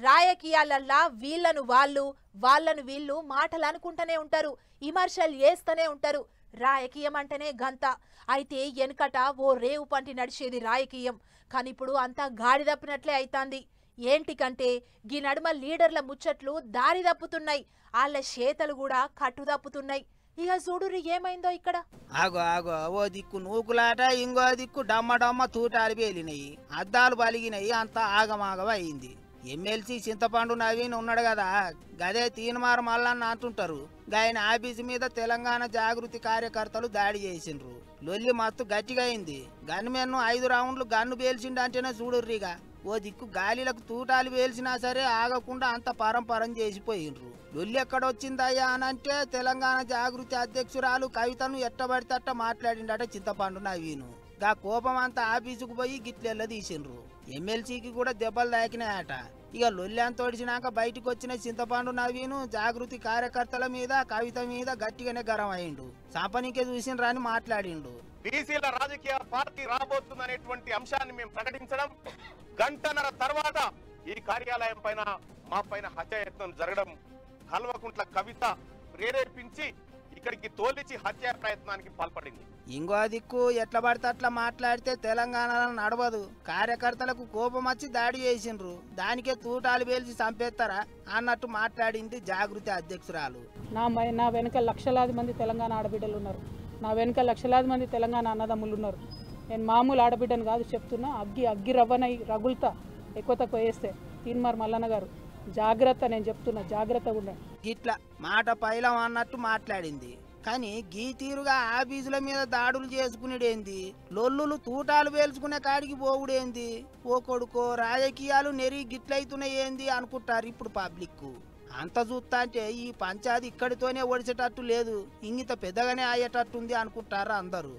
రాజకీయాలల్లా వీళ్ళను వాళ్ళు వాళ్ళను వీళ్ళు మాటలు అనుకుంటూనే ఉంటారు, విమర్శలు చేస్తూనే ఉంటారు. రాజకీయం అంటేనే గంత. అయితే వెనుకట ఓ రేవు పంటి నడిచేది రాజకీయం, కానీ ఇప్పుడు అంతా గాడి తప్పినట్లే అయితాంది. ఏంటికంటే గీ నడుమ లీడర్ల ముచ్చట్లు దారి తప్పుతున్నాయి, వాళ్ళ చేతలు కూడా కట్టు తప్పుతున్నాయి. ఇక చూడురి ఏమైందో ఇక్కడ. ఆగో ఆగో, ఓ దిక్కు నూకులాట, ఇంకో దిక్కు డమ్మ డమ్మ తూటాలు పేలినాయి, అద్దాలు పలిగినాయి, అంతా ఆగమాగం అయింది. ఎమ్మెల్సీ చింతపండు నవీన్ ఉన్నాడు కదా, గదే తీన్మార్ మల్లన్న అంటుంటారు. గాయన ఆఫీసు మీద తెలంగాణ జాగృతి కార్యకర్తలు దాడి చేసిండ్రు. లొల్లి మస్తు గట్టిగా అయింది. గన్మెన్ను 5 రౌండ్లు గన్ను పేల్చిండంటేనే చూడుర్రిగా. ఓ దిక్కు గాలిలకు తూటాలు వేల్చినా సరే ఆగకుండా అంత పరంపరం చేసిపోయిండ్రు. లొల్లి ఎక్కడొచ్చిందయ్యా అనంటే తెలంగాణ జాగృతి అధ్యక్షురాలు కవితను ఎట్టబడితట్ట మాట్లాడిండట చింతపండు నవీను. గా కోపం అంతా ఆఫీసుకు పోయి గిట్లెల్ల తీసిండ్రు. ఎమ్మెల్సీకి కూడా దెబ్బలు తాకినాయట. ఇక లొల్లి అంత ఒడిచినాక బయటకు వచ్చిన చింతపండు నవీను జాగృతి కార్యకర్తల మీద కవిత మీద గట్టిగానే గరం అయిండు. సంపనికే చూసిండ్రా అని మాట్లాడిండు. బీసీల రాజకీయ పార్టీ రాబోతుందనేటువంటి అంశాన్ని మేము ప్రకటించడం, గంటన్నర తర్వాత ఈ కార్యాలయం పైన మా పైన హత్యాయత్నం జరగడం, కల్వకుంట్ల కవిత ప్రేరేపించి ఇక్కడికి తోలిచి హత్యా ప్రయత్నానికి పాల్పడింది. ఇంకో దిక్కు ఎట్లా పడితే అట్లా మాట్లాడితే తెలంగాణలో నడవదు. కార్యకర్తలకు కోపం వచ్చి దాడి చేసిండ్రు, దానికే తూటాలు పేల్చి చంపేస్తారా అన్నట్టు మాట్లాడింది జాగృతి అధ్యక్షురాలు. నా వెనుక లక్షలాది మంది తెలంగాణ ఆడబిడ్డలు ఉన్నారు, నా వెనుక లక్షలాది మంది తెలంగాణ అన్నదమ్ములు ఉన్నారు. నేను మామూలు ఆడబిడ్డను కాదు చెప్తున్నా. అగ్గి రవ్వనై రగులుతా ఎక్కువ తక్కువ వేస్తే. తీన్మార్ మల్లన్న గారు జాగ్రత్త, నేను చెప్తున్నా, జాగ్రత్తగా ఉండండి. ఇట్లా మాట పైలం అన్నట్టు మాట్లాడింది. కానీ గీ తీరుగా ఆఫీసుల మీద దాడులు చేసుకునేడేంది, లొల్లులు తూటాలు వేల్చుకునే కాడికి పోవుడేంది? ఓ కొడుకో, రాజకీయాలు నెరి గిట్లయితున్నాయేంది అనుకుంటారు ఇప్పుడు పబ్లిక్. అంత చూస్తా అంటే ఈ పంచాయతీ ఇక్కడితోనే ఒడిచేటట్టు లేదు, ఇంగిత పెద్దగానే అయ్యేటట్టుంది అనుకుంటారు అందరూ.